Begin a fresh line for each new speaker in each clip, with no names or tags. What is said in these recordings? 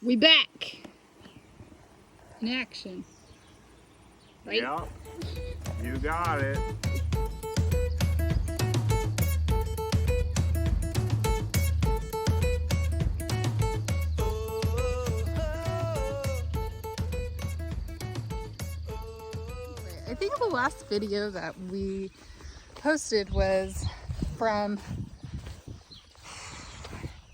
We back in action, right?
Yep, you got it.
I think the last video that we posted was from,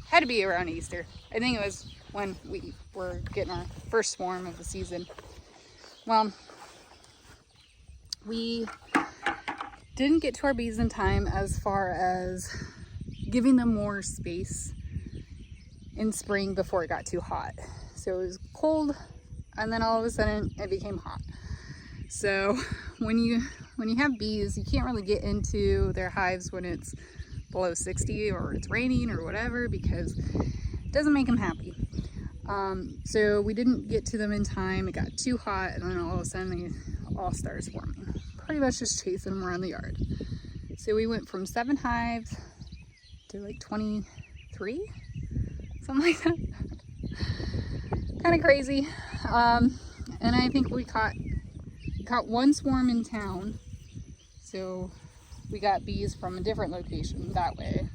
had to be around Easter. I think it was when we were getting our first swarm of the season. Well, we didn't get to our bees in time as far as giving them more space in spring before it got too hot. So it was cold and then all of a sudden it became hot. So when you have bees, you can't really get into their hives when it's below 60 or it's raining or whatever, because it doesn't make them happy. So we didn't get to them in time. It got too hot and then all of a sudden they all started swarming. Pretty much just chasing them around the yard. So we went from 7 hives to like 23, something like that. Kind of crazy. And I think we caught one swarm in town. So we got bees from a different location that way.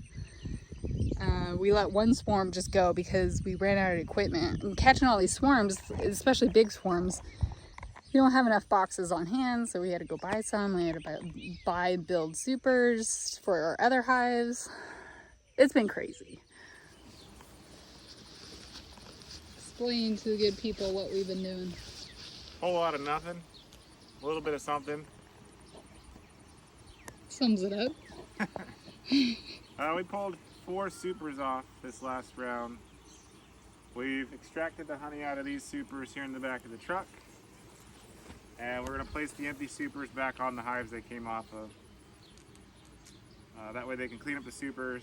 We let one swarm just go because we ran out of equipment. And catching all these swarms, especially big swarms, we don't have enough boxes on hand, so we had to go buy some. We had to build supers for our other hives. It's been crazy. Explain to the good people what we've been doing.
Whole lot of nothing, a little bit of something.
Sums it up.
We pulled 4 supers off this last round. We've extracted the honey out of these supers here in the back of the truck. And we're going to place the empty supers back on the hives they came off of. That way they can clean up the supers.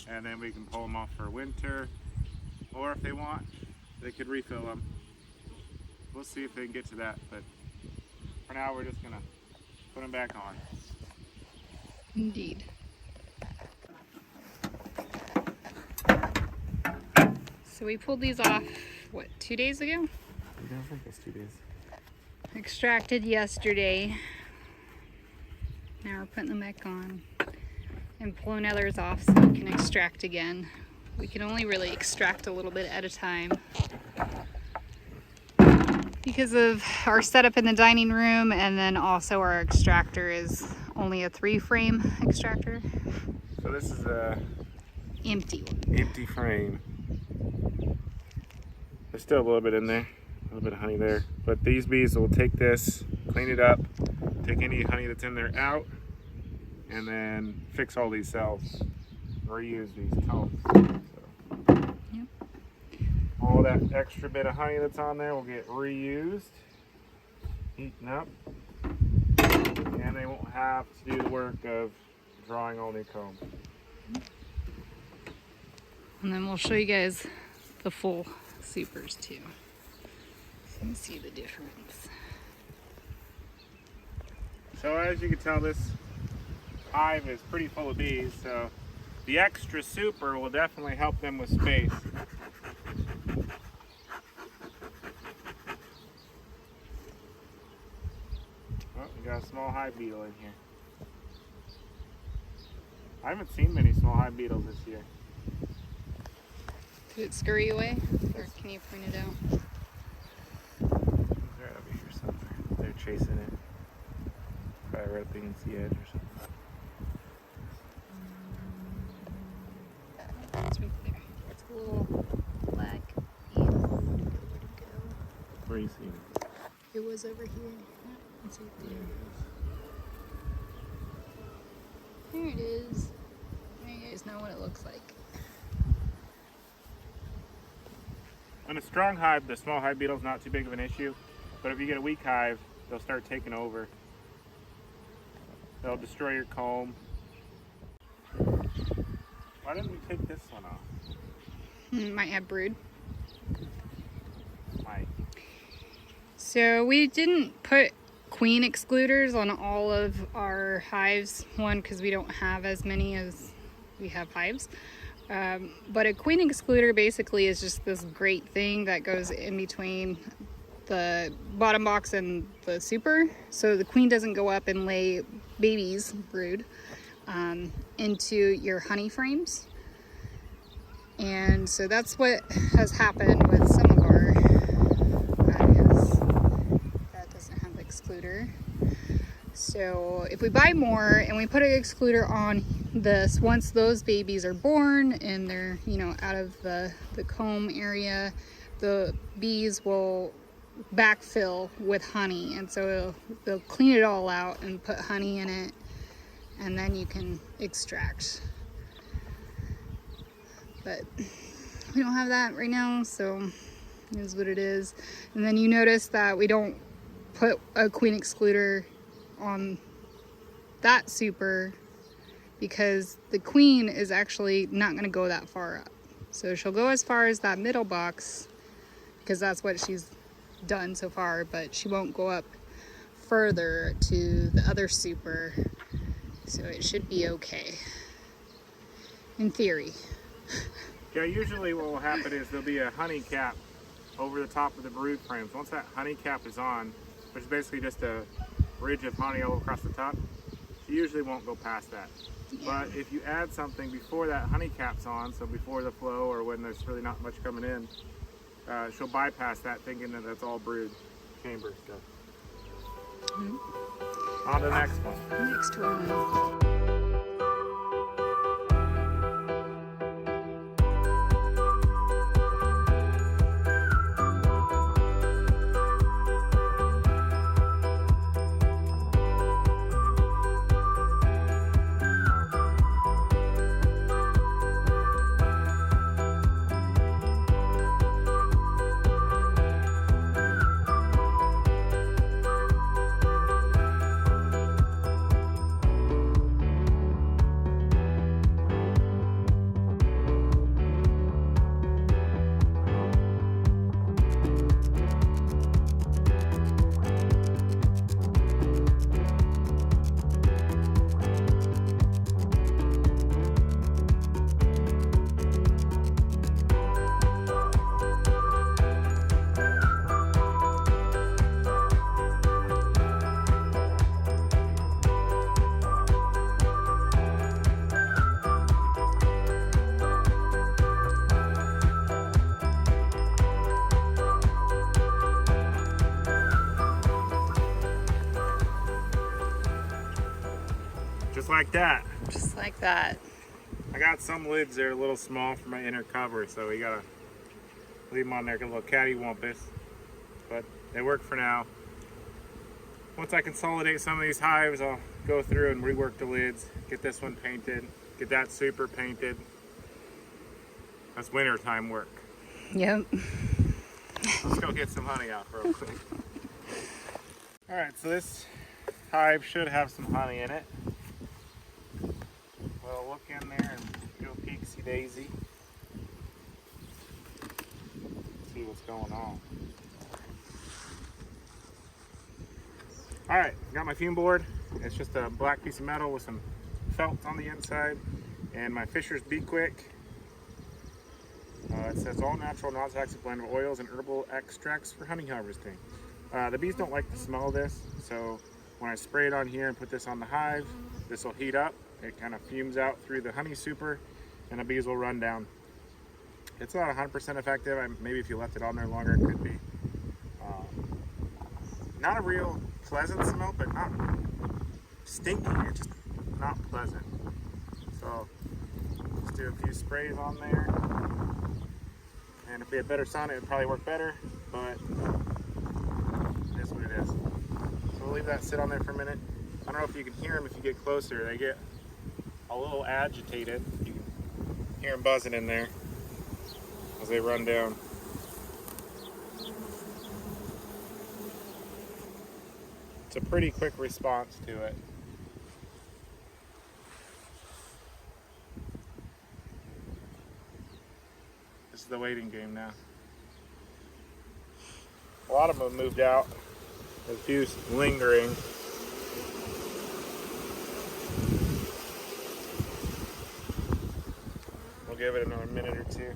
And then we can pull them off for winter. Or if they want, they could refill them. We'll see if they can get to that. But for now, we're just going to put them back on.
Indeed. So we pulled these off, what, 2 days ago?
I think it's 2 days.
Extracted yesterday. Now we're putting them back on and pulling others off so we can extract again. We can only really extract a little bit at a time because of our setup in the dining room, and then also our extractor is only a 3-frame extractor.
So this is a
empty
frame. There's still a little bit in there, a little bit of honey there. But these bees will take this, clean it up, take any honey that's in there out, and then fix all these cells, reuse these combs. So,
Yep.
all that extra bit of honey that's on there will get reused, eaten up, and they won't have to do the work of drawing all new comb.
And then we'll show you guys the full supers too, so you see the difference.
So as you can tell, this hive is pretty full of bees, so the extra super will definitely help them with space. Oh, we got a small hive beetle in here. I haven't seen many small hive beetles this year.
Did it scurry away, or can you point it out?
They're over here somewhere. They're chasing it. Probably right up against the edge or something.
It's right there. It's a little black beetle. Where'd it go?
Where are you seeing it?
It was over here. It's right there. There it is. Now you guys know what it looks like.
On a strong hive, the small hive beetle is not too big of an issue. But if you get a weak hive, they'll start taking over. They'll destroy your comb. Why didn't we take this one off?
Might have brood.
Might.
So we didn't put queen excluders on all of our hives. One, because we don't have as many as we have hives. But a queen excluder basically is just this great thing that goes in between the bottom box and the super, so the queen doesn't go up and lay babies, brood, into your honey frames. And so that's what has happened with some of our hives that doesn't have the excluder. So if we buy more and we put an excluder on this, once those babies are born and they're, you know, out of the comb area, the bees will backfill with honey, and so they'll clean it all out and put honey in it, and then you can extract. But we don't have that right now, so it is what it is. And then you notice that we don't put a queen excluder on that super because the queen is actually not going to go that far up. So she'll go as far as that middle box because that's what she's done so far, but she won't go up further to the other super, so it should be okay in theory.
Yeah, usually what will happen is there'll be a honey cap over the top of the brood frames. Once that honey cap is on, which is basically just a ridge of honey all across the top, she usually won't go past that.
Yeah.
But if you add something before that honey cap's on, so before the flow or when there's really not much coming in, she'll bypass that thinking that that's all brood chamber stuff. On to the next one.
Next one.
Just like that.
Just like that.
I got some lids that are a little small for my inner cover, so we gotta leave them on there, get a little cattywampus. But they work for now. Once I consolidate some of these hives, I'll go through and rework the lids, get this one painted, get that super painted. That's winter time work.
Yep.
Let's go get some honey out real quick. Alright, so this hive should have some honey in it. We'll look in there and do a peeksy daisy. See what's going on. Alright, got my fume board. It's just a black piece of metal with some felt on the inside. And my Fisher's Be Quick. It says all natural, non-toxic blend of oils and herbal extracts for honey harvesting. The bees don't like the smell of this, so when I spray it on here and put this on the hive, this will heat up. It kind of fumes out through the honey super, and the bees will run down. It's not 100% effective. Maybe if you left it on there longer, it could be. Not a real pleasant smell, but not stinky. It's just not pleasant. So just do a few sprays on there. And if we had better sun, it would probably work better, but it is what it is. So we'll leave that sit on there for a minute. I don't know if you can hear them if you get closer. They get a little agitated. You can hear them buzzing in there as they run down. It's a pretty quick response to it. This is the waiting game now. A lot of them have moved out. There's a few lingering. We'll give it another minute or two.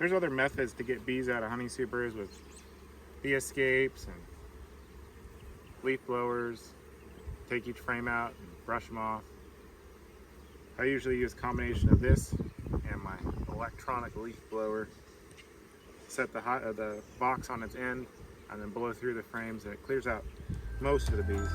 There's other methods to get bees out of honey supers with bee escapes and leaf blowers. Take each frame out and brush them off. I usually use a combination of this and my electronic leaf blower. Set the box on its end and then blow through the frames, and it clears out most of the bees.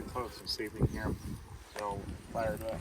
Close and see if we can hear them. So fired up.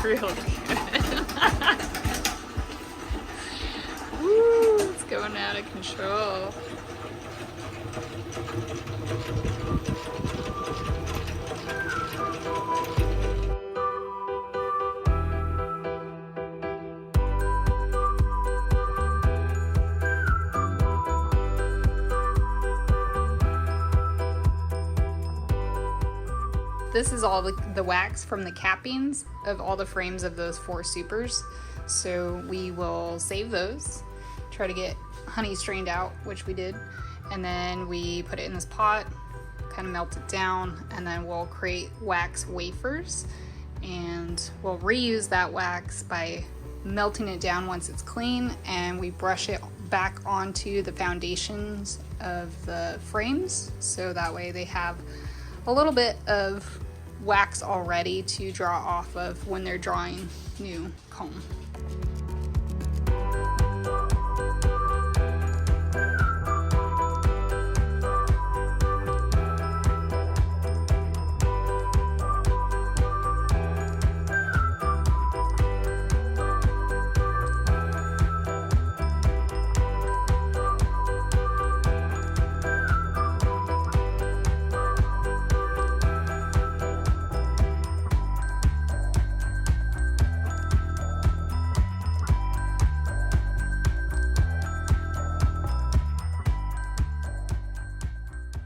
Real good. Woo, it's going out of control. This is all the wax from the cappings of all the frames of those 4 supers. So we will save those, try to get honey strained out, which we did. And then we put it in this pot, kind of melt it down, and then we'll create wax wafers. And we'll reuse that wax by melting it down once it's clean, and we brush it back onto the foundations of the frames. So that way they have a little bit of wax already to draw off of when they're drawing new comb.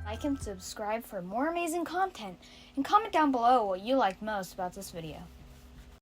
Like and subscribe for more amazing content, and comment down below what you liked most about this video.